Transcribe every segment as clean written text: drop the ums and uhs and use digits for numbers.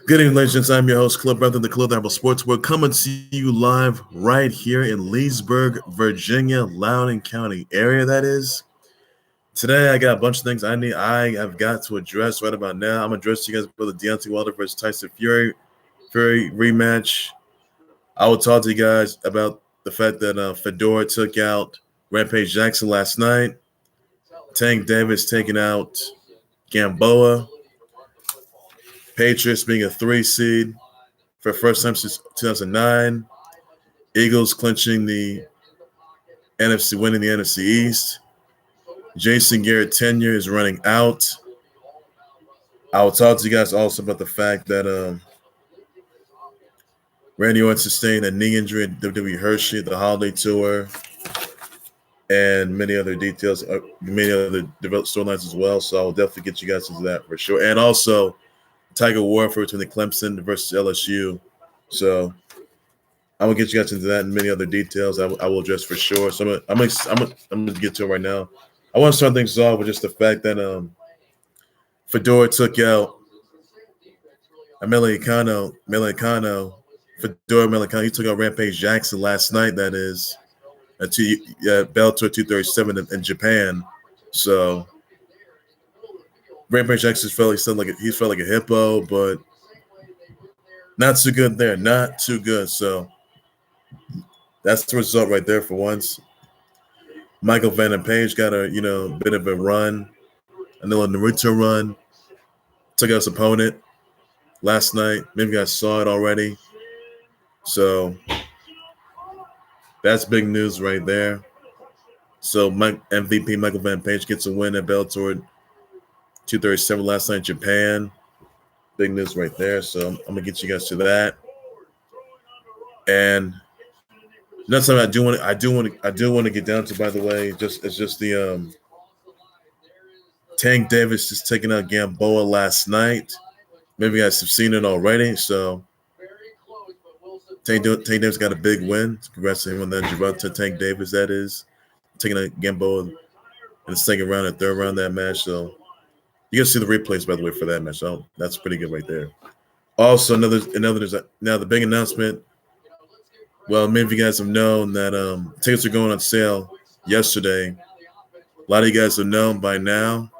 Good evening, ladies and gentlemen. I'm your host, Cliff Brother, the Club Apple Sports World, coming to you live right here in Leesburg, Virginia, Loudoun County area, that is. Today, I got a bunch of things I have got to address right about now. I'm going to address you guys about the Deontay Wilder versus Tyson Fury rematch. I will talk to you guys about the fact that Fedor took out Rampage Jackson last night. Tank Davis taking out Gamboa. Patriots being a 3 seed for the first time since 2009. Eagles clinching the winning the NFC East. Jason Garrett tenure is running out. I will talk to you guys also about the fact that Randy Orton sustained a knee injury at WWE Hershey, the Holiday Tour, and many other details, many other developed storylines as well. So I will definitely get you guys into that for sure. And also Tiger Warfare between the Clemson versus LSU. So I'm gonna get you guys into that and many other details. I will address for sure. So I'm gonna get to it right now. I want to start things off with just the fact that Fedor took out Emelianenko. Fedor Emelianenko. He took out Rampage Jackson last night. That is Bellator 237 in Japan. So Rampage Jackson felt like a hippo, but not too good there. Not too good. So that's the result right there for once. Michael Venom Page got a bit of a run, a little Naruto run. Took out his opponent last night. Maybe you guys saw it already. So that's big news right there. So MVP Michael Venom Page gets a win at Bellator 237 last night in Japan. Big news right there. So I'm gonna get you guys to that. And another something I do want to get down to, by the way, it's just the Tank Davis just taking out Gamboa last night. Maybe you guys have seen it already. So Tank Davis got a big win. Congrats to him on that. Gervonta Tank Davis, that is, taking out Gamboa in the second round and third round of that match. So you can see the replays, by the way, for that match. So that's pretty good right there. Also, now the big announcement. Well, many of you guys have known that tickets are going on sale yesterday. A lot of you guys have known by now.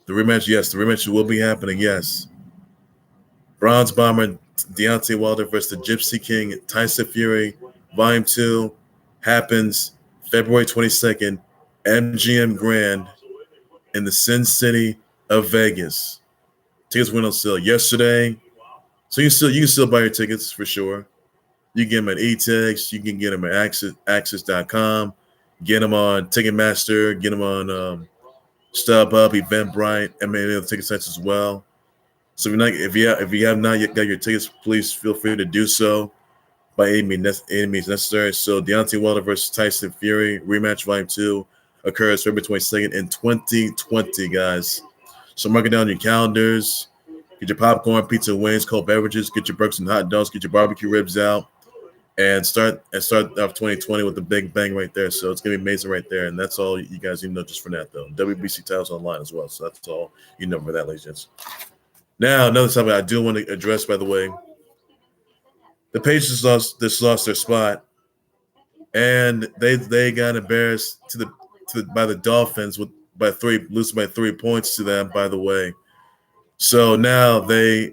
The rematch will be happening, yes. Bronze Bomber Deontay Wilder versus the Gypsy King Tyson Fury, Volume 2, happens February 22nd, MGM Grand in the Sin City of Vegas. Tickets went on sale yesterday. So you can still buy your tickets for sure. You can get them at eTix. You can get them at Access.com. Get them on Ticketmaster. Get them on StubHub, Eventbrite, and many other ticket sites as well. So if you have not yet got your tickets, please feel free to do so by any means necessary. So Deontay Wilder versus Tyson Fury rematch Volume 2 occurs February 22nd in 2020, guys. So mark it down on your calendars. Get your popcorn, pizza, wings, cold beverages. Get your burgers and hot dogs. Get your barbecue ribs out. And start off 2020 with the big bang right there. So it's gonna be amazing right there. And that's all you guys need to know just for that, though. WBC titles online as well. So that's all you know for that, ladies and gents. Now, another topic I do want to address, by the way. The Patriots lost their spot, and they got embarrassed by the Dolphins losing by 3 points to them, by the way. So now they're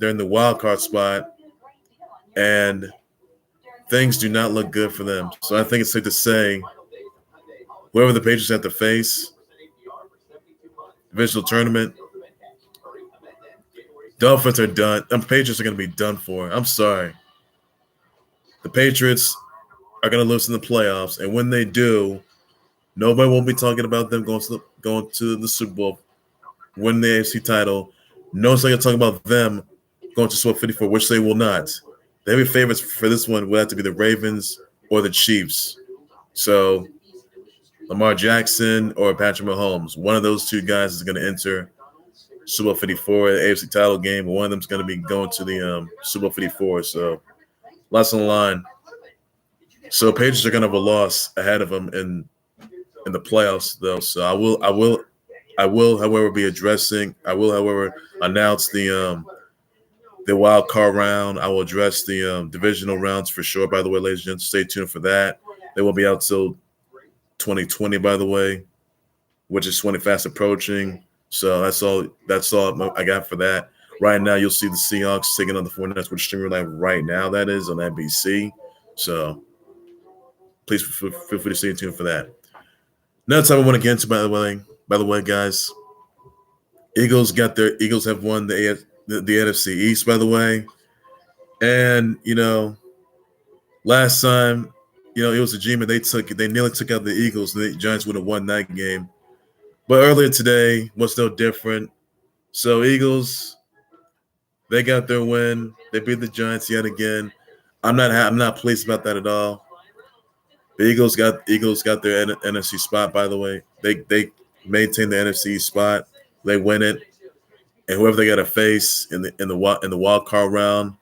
in the wild card spot, and things do not look good for them. So I think it's safe to say, whoever the Patriots have to face, divisional tournament, Dolphins are done. The Patriots are going to be done for. I'm sorry. The Patriots are going to lose in the playoffs, and when they do, nobody will be talking about them going to the Super Bowl, winning the AFC title. No one's going to talk about them going to Super Bowl 54, which they will not. The heavy favorites for this one would have to be the Ravens or the Chiefs. So Lamar Jackson or Patrick Mahomes, one of those two guys is going to enter Super Bowl 54, the AFC title game. One of them is going to be going to the Super Bowl 54. So lots on the line. So Patriots are going to have a loss ahead of them in the playoffs, though. So I will, however, announce the the wild card round. I will address the divisional rounds for sure. By the way, ladies and gentlemen, stay tuned for that. They will be out till 2020, by the way, which is 20 fast approaching. So that's all I got for that. Right now, you'll see the Seahawks taking on the 49ers, which is streaming live right now. That is on NBC. So please feel free to stay tuned for that. Another time I want to get into, by the way, guys, Eagles have won the NFC East, by the way. And, last time, it was a dream and they nearly took out the Eagles and the Giants would have won that game. But earlier today was no different. So Eagles, they got their win. They beat the Giants yet again. I'm not pleased about that at all. The Eagles got their NFC spot, by the way. They maintain the NFC spot. They win it. And whoever they got to face in the wild card round,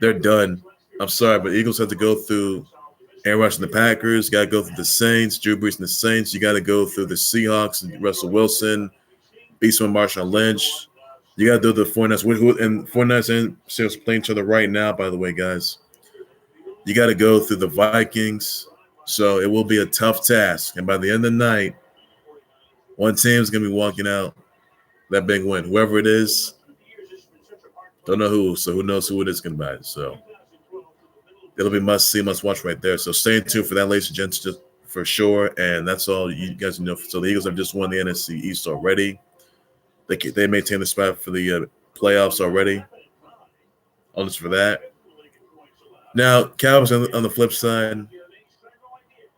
they're done. I'm sorry, but Eagles have to go through Aaron Rodgers and the Packers. Got to go through the Saints, Drew Brees and the Saints. You got to go through the Seahawks and Russell Wilson, Beastman Marshawn Lynch. You got to do the 49ers. And 49ers and Seahawks playing each other right now, by the way, guys. You got to go through the Vikings. So it will be a tough task. And by the end of the night, one team is going to be walking out that big win. Whoever it is, don't know who. So who knows who it is going to be. So it'll be must see, must watch right there. So stay tuned for that, ladies and gents, just for sure. And that's all you guys know. So the Eagles have just won the NFC East already. They maintain the spot for the playoffs already. All this for that. Now, Cowboys on the flip side,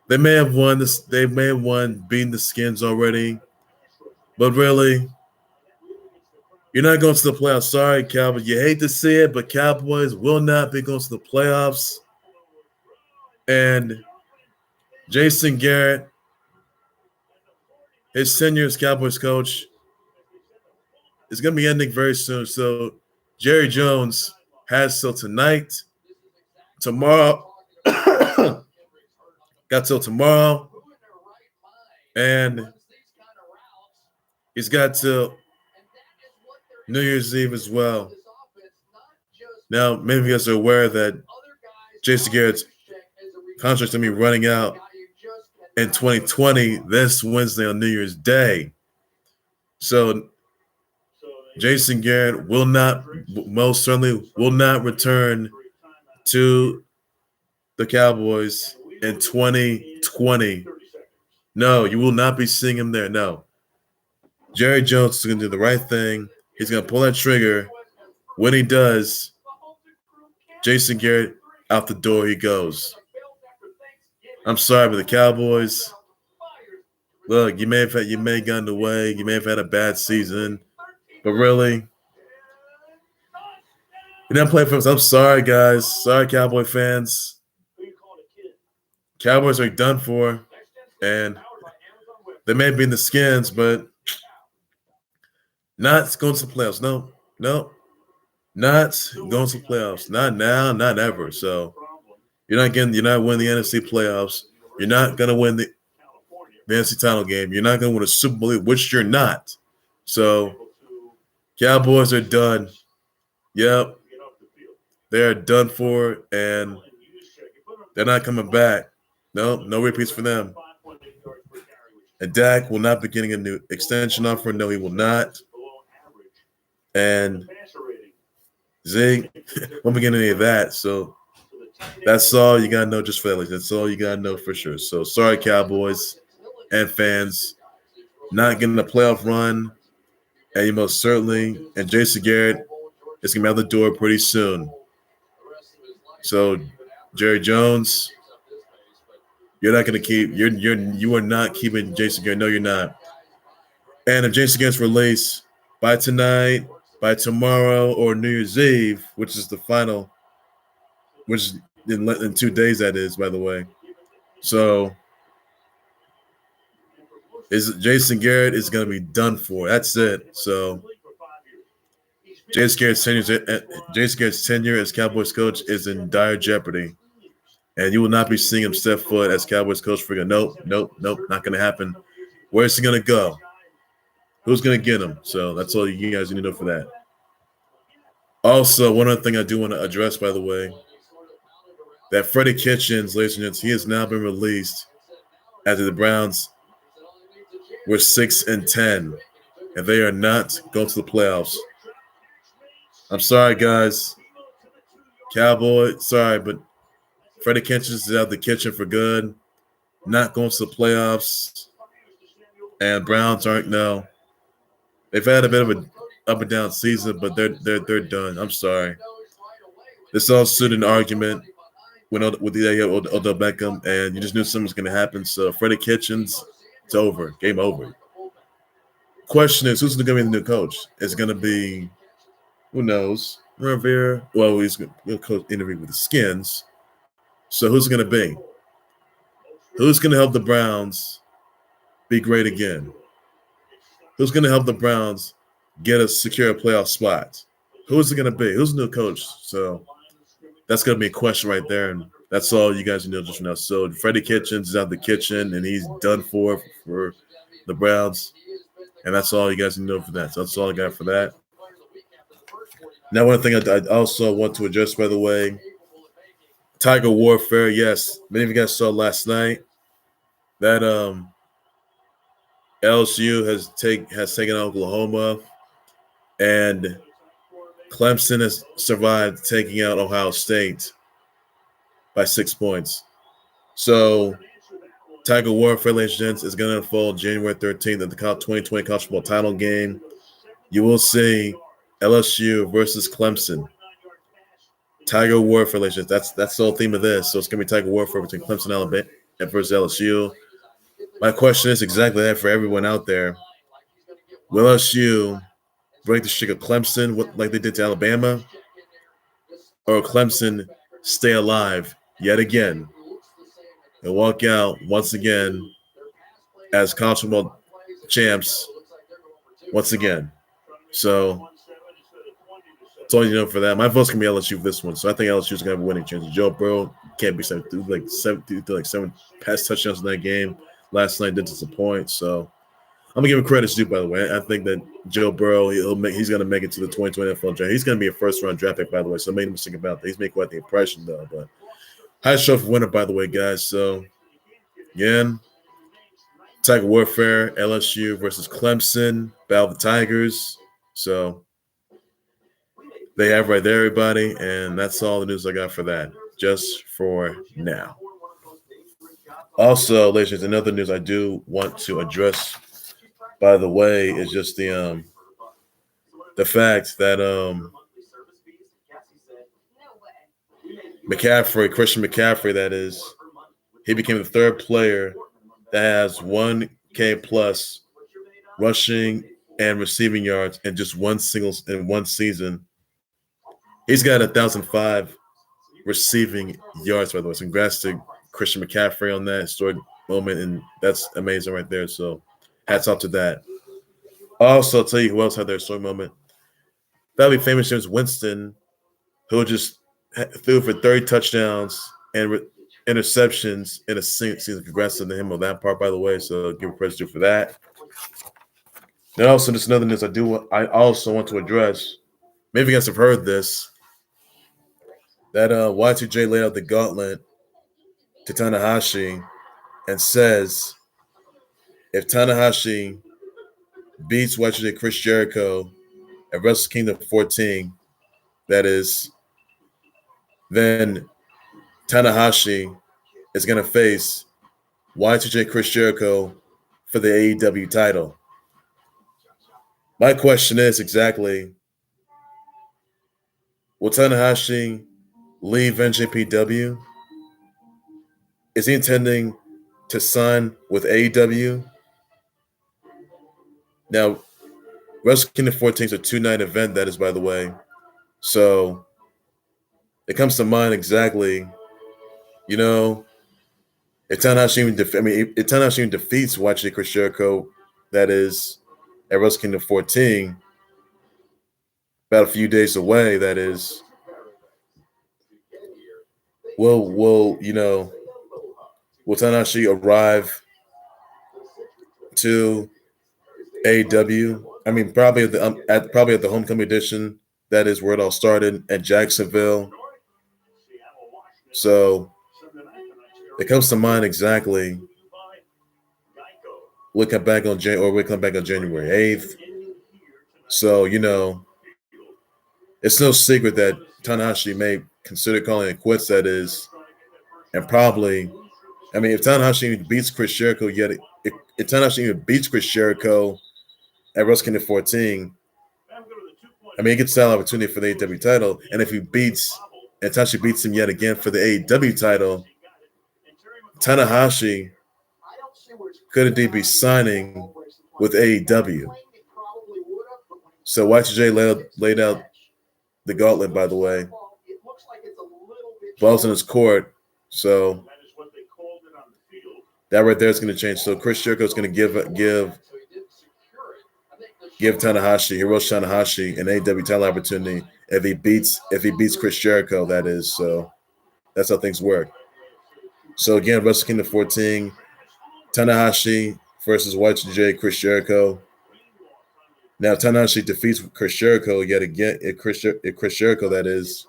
they may have won this. They may have won beating the Skins already, but really, you're not going to the playoffs. Sorry, Cowboys. You hate to see it, but Cowboys will not be going to the playoffs. And Jason Garrett, his tenure as Cowboys coach, is going to be ending very soon. So Jerry Jones has till tonight, tomorrow, got till tomorrow, and he's got till New Year's Eve as well. Now, many of you guys are aware that Jason Garrett's contract's going to be running out in 2020 this Wednesday on New Year's Day. So Jason Garrett most certainly will not return to the Cowboys in 2020. No, you will not be seeing him there. No. Jerry Jones is going to do the right thing. He's going to pull that trigger. When he does, Jason Garrett, out the door he goes. I'm sorry, but the Cowboys, look, you may have gotten away. You may have had a bad season. But really, you're not playing for us. I'm sorry, guys. Sorry, Cowboy fans. Cowboys are done for. And they may be in the Skins, but not going to the playoffs. No. Not going to the playoffs. Not now, not ever. So you're not winning the NFC playoffs. You're not going to win the NFC title game. You're not going to win a Super Bowl, which you're not. So Cowboys are done. Yep. They're done for, and they're not coming back. No repeats for them. And Dak will not be getting a new extension offer. No, he will not. And Zig won't be getting any of that. So that's all you got to know just for that. That's all you got to know for sure. So sorry, Cowboys and fans. Not getting a playoff run. And you most certainly, and Jason Garrett is going to be out the door pretty soon. So, Jerry Jones, you're not going to keep, you are not keeping Jason Garrett. No, you're not. And if Jason Garrett's released by tonight, by tomorrow, or New Year's Eve, which is the final, which is in 2 days, that is, by the way. So, Jason Garrett is going to be done for. That's it. So Jason Garrett's tenure as Cowboys coach is in dire jeopardy. And you will not be seeing him step foot as Cowboys coach for nope, not going to happen. Where's he going to go? Who's going to get him? So that's all you guys need to know for that. Also, one other thing I do want to address, by the way, that Freddie Kitchens, ladies and gents, he has now been released after the Browns were 6-10, and they are not going to the playoffs. I'm sorry, guys. Cowboy, sorry, but Freddie Kitchens is out of the kitchen for good. Not going to the playoffs. And Browns aren't, no. They've had a bit of an up and down season, but they're done. I'm sorry. This all stood an argument with Odell Beckham, and you just knew something was going to happen. So Freddie Kitchens, it's over. Game over. Question is, who's going to be the new coach? Is it going to be, who knows, Rivera? Well, he's going to interview with the Skins. So who's it going to be? Who's going to help the Browns be great again? Who's going to help the Browns get a secure playoff spot? Who's it going to be? Who's the new coach? So that's going to be a question right there, and that's all you guys know just now. So Freddie Kitchens is out of the kitchen, and he's done for the Browns, and that's all you guys know for that. So that's all I got for that. Now, one thing I also want to address, by the way, Tiger Warfare. Yes, many of you guys saw last night that LSU has taken Oklahoma, and Clemson has survived taking out Ohio State by 6 points. So Tiger Warfare, ladies and gents, is going to unfold January 13th at the 2020 College Football Title game. You will see LSU versus Clemson. Tiger Warfare, ladies and gents. That's the whole theme of this. So it's going to be Tiger Warfare between Clemson and Alabama versus LSU. My question is exactly that for everyone out there. Will LSU break the streak of Clemson like they did to Alabama? Or Clemson stay alive yet again and walk out once again as college football champs once again? So that's all you know for that. My vote's going to be LSU for this one. So I think LSU's going to have a winning chance. Joe Burrow can't be seven pass touchdowns in that game. Last night did disappoint, so I'm gonna give him credit due. By the way, I think that Joe Burrow he's gonna make it to the 2020 NFL draft. He's gonna be a first-round draft pick, by the way. So I made a mistake about that. He's making quite the impression, though. But high show for winner, by the way, guys. So again, Tiger Warfare, LSU versus Clemson, Battle of the Tigers. So they have right there, everybody, and that's all the news I got for that. Just for now. Also, ladies and gentlemen, another news I do want to address, by the way, is just the fact that Christian McCaffrey, that is, he became the third player that has 1K plus rushing and receiving yards in just one season. He's got 1,005 receiving yards, by the way. So congrats to Christian McCaffrey on that historic moment, and that's amazing right there. So hats off to that. Also, I'll tell you who else had their historic moment. That'll be famous James Winston, who just threw for 30 touchdowns and interceptions in a season. Congrats to him on that part, by the way. So give a credit due for that. And also, just another news I also want to address. Maybe you guys have heard this. That Y2J laid out the gauntlet to Tanahashi and says if Tanahashi beats Y2J Chris Jericho at Wrestle Kingdom 14, that is, then Tanahashi is going to face Y2J Chris Jericho for the AEW title. My question is exactly, will Tanahashi leave NJPW? Is he intending to sign with AEW? Now, Wrestle Kingdom 14 is a 2-night event, that is, by the way. So it comes to mind exactly, if Tanahashi even defeats Y2J Chris Jericho, that is, at Wrestle Kingdom 14, about a few days away, that is, will Tanahashi arrive to AEW? I mean, probably at the homecoming edition That is where it all started at Jacksonville. So it comes to mind exactly. We come back on January 8th. So, it's no secret that Tanahashi may consider calling it quits, that is, and probably, if Tanahashi beats Chris Jericho if Tanahashi even beats Chris Jericho at Wrestle Kingdom 14, he gets that opportunity for the AEW title, and if Tanahashi beats him yet again for the AEW title, Tanahashi could indeed be signing with AEW. So Y2J laid out the gauntlet, by the way. Balls in his court. So that right there is going to change. So Chris Jericho is going to give Tanahashi, Hiroshi Tanahashi, an AEW title opportunity if he beats Chris Jericho. That is, so that's how things work. So again, Wrestle Kingdom 14, Tanahashi versus Y2J, Chris Jericho. Now Tanahashi defeats Chris Jericho yet again. If Chris Jericho, that is,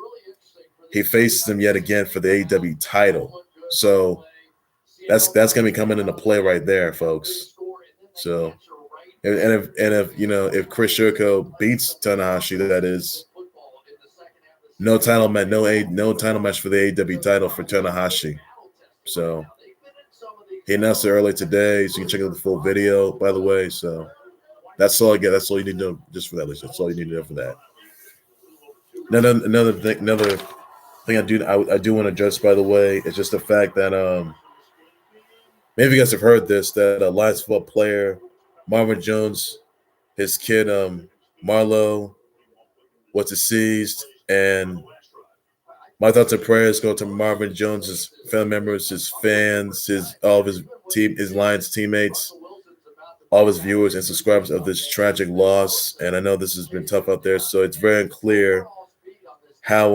he faces him yet again for the AEW title. So that's going to be coming into play right there, folks. So, if Chris Jericho beats Tanahashi, that is, no title match for the AEW title for Tanahashi. So he announced it early today, so you can check out the full video, by the way. So that's all I get. That's all you need to know just for that list. That's all you need to know for that. Another thing I do want to address, by the way, is just the fact that maybe you guys have heard this, that Lions football player Marvin Jones, his kid Marlo, was deceased, and my thoughts and prayers go to Marvin Jones' family members, his fans, all of his team, his Lions teammates, all of his viewers and subscribers of this tragic loss. And I know this has been tough out there, so it's very unclear how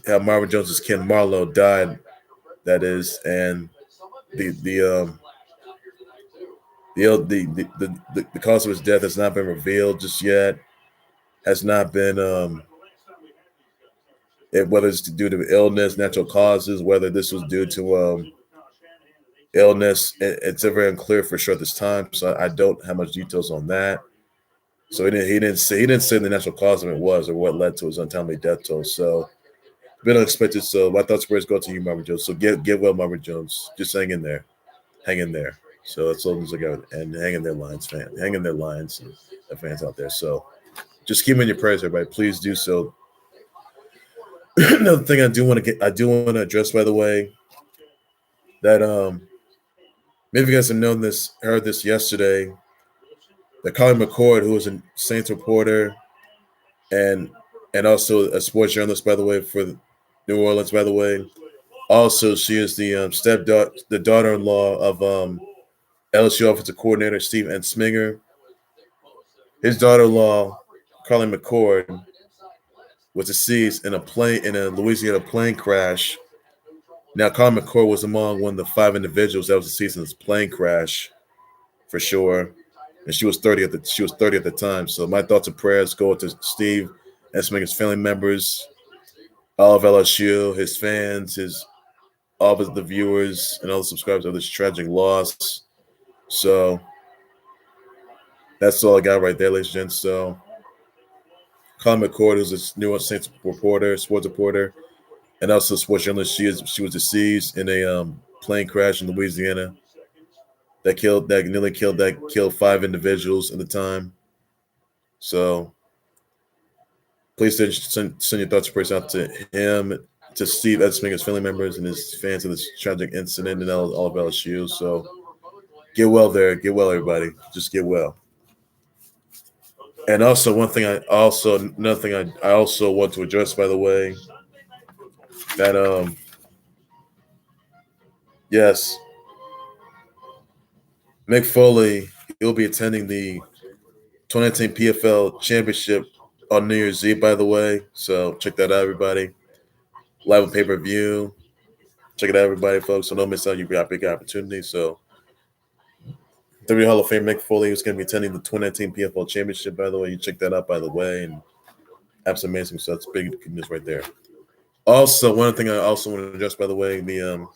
Marvin Jones' kid Marlo died. That is, and the cause of his death has not been revealed just yet. Has not been whether it's due to illness, natural causes, whether this was due to illness. It's very unclear for sure at this time. So I don't have much details on that. So he didn't say the natural cause of it was or what led to his untimely death toll. So a bit unexpected. So my thoughts and prayers go to you, Marvin Jones. So get well, Marvin Jones. Just hang in there. So that's all I got. And hang in there, Lions fans. Hang in there, Lions and the fans out there. So just keep in your prayers, everybody. Please do so. Another thing I do want to address, by the way, that maybe you guys have heard this yesterday, that Colin McCord, who was a Saints reporter and also a sports journalist, by the way, for New Orleans, by the way. Also, she is the daughter-in-law of LSU offensive coordinator Steve Ensminger. His daughter-in-law, Colin McCord, was deceased in a Louisiana plane crash. Now, Colin McCord was among one of the 5 individuals that was deceased in this plane crash, for sure. And she was 30 at the time. So my thoughts and prayers go to Steve Ensminger's family members, all of LSU, his fans, all of the viewers, and all the subscribers of this tragic loss. So that's all I got right there, ladies and gents. So Colin McCord, who's a New Orleans Saints reporter, sports reporter, and also a sports journalist, she was deceased in a plane crash in Louisiana that killed 5 individuals at the time. So please send your thoughts and prayers out to him, to Steve Ensminger's family members and his fans of this tragic incident, and all of LSU. So get well there. Get well, everybody. Just get well. And also another thing I also want to address, by the way, that yes, Mick Foley, he'll be attending the 2019 PFL Championship on New Year's Eve, by the way. So check that out, everybody. Live on pay-per-view. Check it out, everybody, folks. So don't miss out. You've got a big opportunity. So WWE Hall of Fame Mick Foley is going to be attending the 2019 PFL Championship, by the way. You check that out, by the way. And Absolutely amazing. So that's big news right there. Also, one thing I also want to address, by the way, you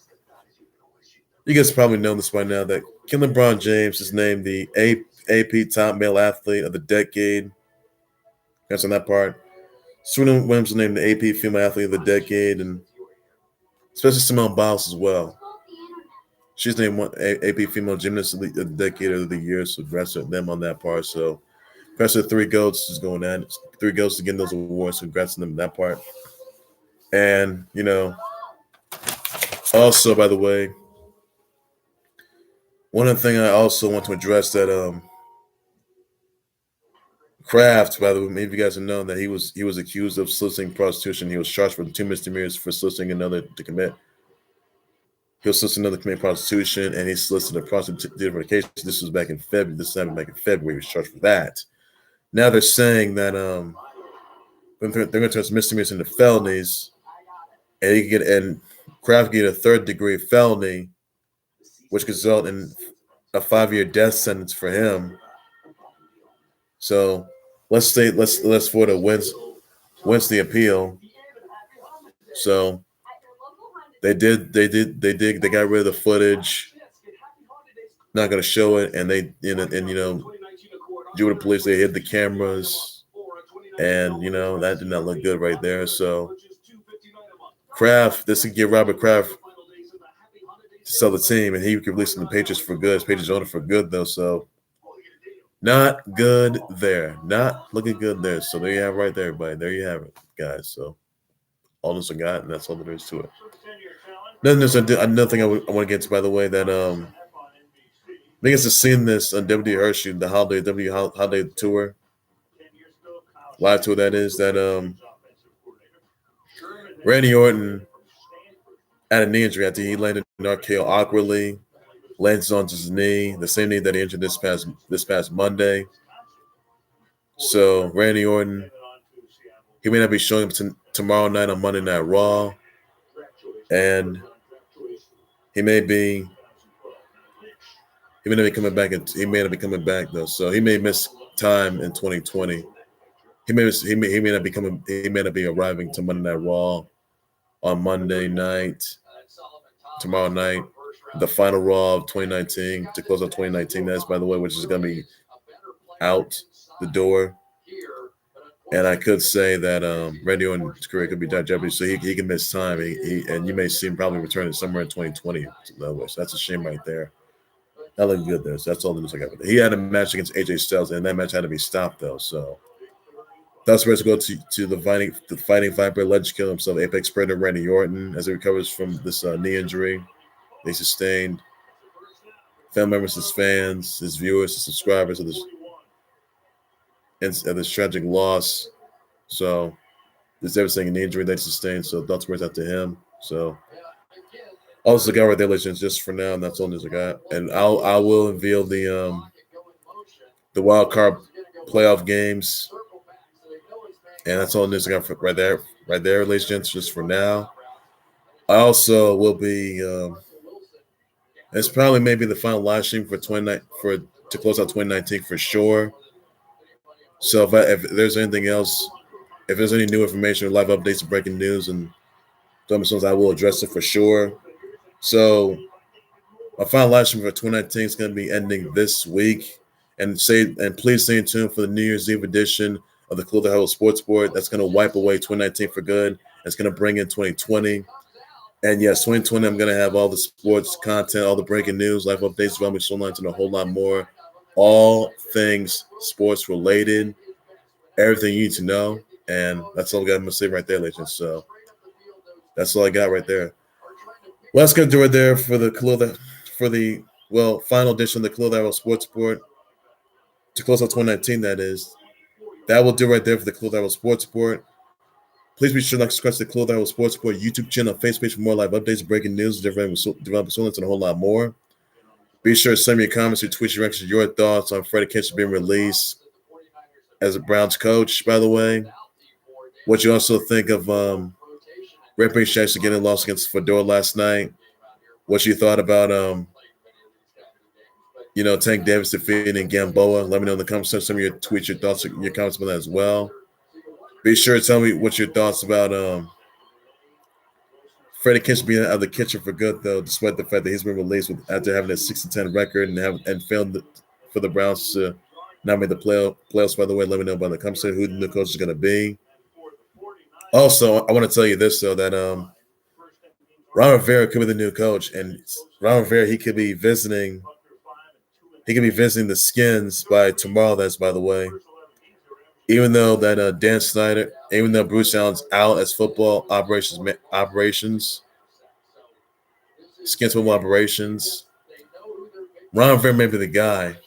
guys probably know this by now that LeBron James is named the AP Top Male Athlete of the Decade. That's on that part. Serena Williams was named the AP Female Athlete of the Decade, and especially Simone Biles as well. She's named one AP Female Gymnast of the Decade of the Year, so congrats to them on that part. So congrats to the three GOATs is going at it. Three GOATs to getting those awards, so congrats to them on that part. And, also, by the way, one of the things I also want to address that Kraft, by the way, maybe you guys have known that he was accused of soliciting prostitution. He was charged for 2 misdemeanors for soliciting another to commit. He was soliciting another to commit prostitution, and he solicited a prostitution. This was back in February. This happened back in February. He was charged for that. Now they're saying that they're going to turn misdemeanors into felonies, and Kraft get a third-degree felony, which could result in a 5-year death sentence for him. So let's Florida wins the appeal. So they got rid of the footage. Not going to show it, and due to the police, they hid the cameras, and that did not look good right there. So Kraft, this could give Robert Kraft to sell the team, and he could release the Patriots for good. His Patriots owner for good though, so not good there. Not looking good there. So there you have it right there, everybody. There you have it, guys. So all this I got, and that's all there is to it. Then there's another thing I want to get to, by the way, that I think it's seen this on WWE Hershey, the holiday tour, live tour. That is that Randy Orton had a knee injury after he landed an RKO awkwardly, lands on his knee, the same knee that he injured this past Monday. So Randy Orton, he may not be showing up tomorrow night on Monday Night Raw, and he may not be coming back. He may not be coming back though, so he may miss time in 2020. He may not be arriving to Monday Night Raw on Monday night, tomorrow night, the final Raw of 2019 to close out 2019. That's, by the way, which is going to be out the door. And I could say that Randy Orton's career could be jeopardy, so he can miss time. And you may see him probably returning somewhere in 2020. So that's a shame right there. That looked good there. So that's all the news I got with it. He had a match against AJ Styles, and that match had to be stopped though. So that's where to go to the fighting Viper legend kill himself, Apex Predator Randy Orton, as he recovers from this knee injury they sustained. Family members, his fans, his viewers, his subscribers of this tragic loss. So this devastating knee injury they sustained. So thoughts words out to him. So also got right there, ladies, just for now, and that's all news I got. And I will unveil the wild card playoff games. And that's all news I got right there, ladies and gents, just for now. I also will be it's probably maybe the final live stream to close out 2019 for sure. So if there's anything else, if there's any new information, live updates, and breaking news, and I will address it for sure. So my final live stream for 2019 is going to be ending this week. And please stay tuned for the New Year's Eve edition of the Clothing Huddle Sports Board. That's going to wipe away 2019 for good. It's going to bring in 2020. And yes, 2020, I'm going to have all the sports content, all the breaking news, live updates, development storylines, and a whole lot more. All things sports related, everything you need to know. And that's all I got to say right there, ladies. So that's all I got right there. Well, that's going to do it there for the final edition of the Clothing Huddle Sports Board. To close out 2019, that is. That will do right there for the Clothing Huddle Sports Board. Please be sure to subscribe to the Clothing Huddle Sports Board YouTube channel and Facebook page for more live updates, breaking news, development storylines, and a whole lot more. Be sure to send me your comments, your tweets, your reactions, your thoughts on Freddie Kitchen being released as a Browns coach, by the way. What you also think of Rampage Jackson getting lost against Fedor last night. What you thought about Tank Davis defeating Gamboa. Let me know in the comments section some of your tweets, your thoughts, your comments about that as well. Be sure to tell me what your thoughts about Freddie Kitchen being out of the kitchen for good, though, despite the fact that he's been released after having a 6-10 record and failed for the Browns to not make the playoffs. By the way, let me know about the conversation who the new coach is going to be. Also, I want to tell you this though, that Ron Rivera could be the new coach, and Ron Rivera he could be visiting the Skins by tomorrow. That's by the way. Even though that Dan Snyder, even though Bruce Allen's out as football operations, Skins football operations, Ron Rivera may be the guy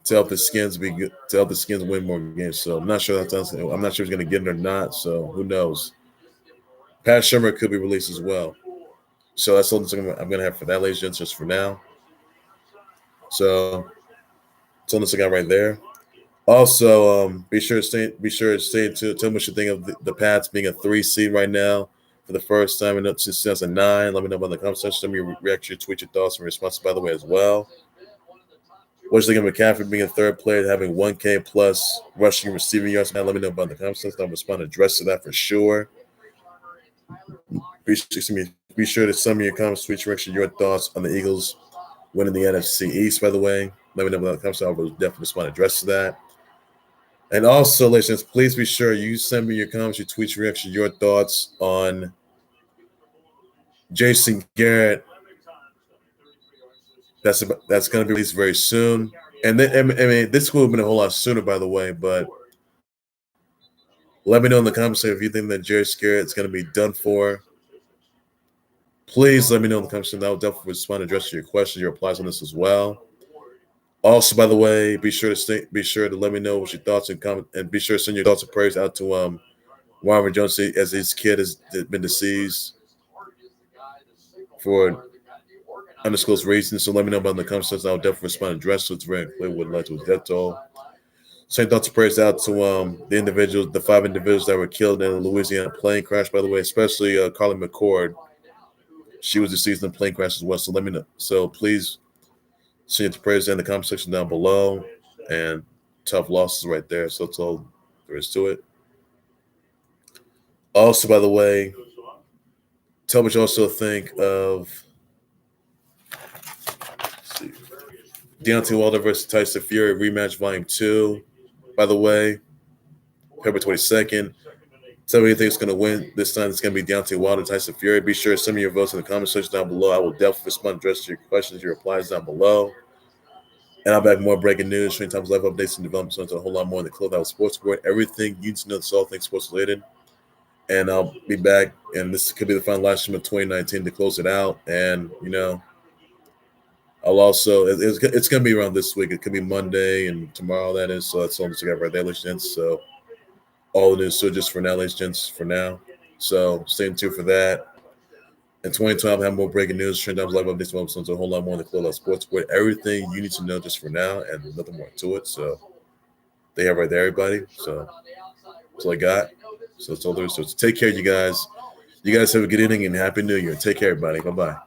to help the Skins be good, to help the Skins win more games. So I'm not sure I'm not sure he's going to get it or not. So who knows? Pat Shermer could be released as well. So that's all I'm going to have for that, ladies and gents, just for now. So that's all this I got right there. Also, be sure to stay tuned. Tell me what you think of the Pats being a 3 seed right now for the first time since 2009. Let me know about the comment section. Send me your reaction, tweet your thoughts and responses, by the way, as well. What you think of McCaffrey being a third player, having 1K plus rushing and receiving yards? Now, let me know about the comment section. I'll respond and address to that for sure. Be sure to send me your comments, tweet your thoughts on the Eagles winning the NFC East, by the way. Let me know about the comments. I will definitely respond and address to that. And also, listeners, please be sure you send me your comments, your tweets, your reaction, your thoughts on Jason Garrett. That's going to be released very soon. And then, I mean, this would have been a whole lot sooner, by the way. But let me know in the comments if you think that Jason Garrett is going to be done for. Please let me know in the comments. And I will definitely respond and address your questions, your replies on this as well. Also, by the way, be sure to let me know what your thoughts and comment, and be sure to send your thoughts and prayers out to Robert Jones as his kid has been deceased for undisclosed reasons. So let me know about in the comments. I'll definitely respond and address it. It's very clear what led to his death toll. Send thoughts and prayers out to the 5 individuals that were killed in a Louisiana plane crash. By the way, especially Carly McCord. She was deceased in a plane crash as well. So let me know. So please. Send your prayers in the comment section down below, and tough losses right there. So that's all there is to it. Also, by the way, tell me what you also think of Deontay Wilder versus Tyson Fury rematch volume 2. By the way, February 22nd. Tell me who you think is going to win this time. It's going to be Deontay Wilder, Tyson Fury. Be sure to send me your votes in the comment section down below. I will definitely respond and address your questions, your replies down below. And I'll be back with more breaking news, training times, live updates, and developments into a whole lot more in the Clubhouse Sports Board. Everything you need to know, that's all things sports related. And I'll be back, and this could be the final live stream of 2019 to close it out. And, I'll also, it's going to be around this week. It could be Monday and tomorrow, that is. So that's all this I got right there, ladies and gents. So all the news, so just for now, ladies and gents, for now. So stay tuned for that. In 2012, I'll have more breaking news, trend times, live updates, developments, a whole lot more in the Clubhouse Sports Board. Everything you need to know just for now, and nothing more to it. So they have right there, everybody. So that's all I got. So that's all there is. So take care, you guys. You guys have a good evening and Happy New Year. Take care, everybody. Bye-bye.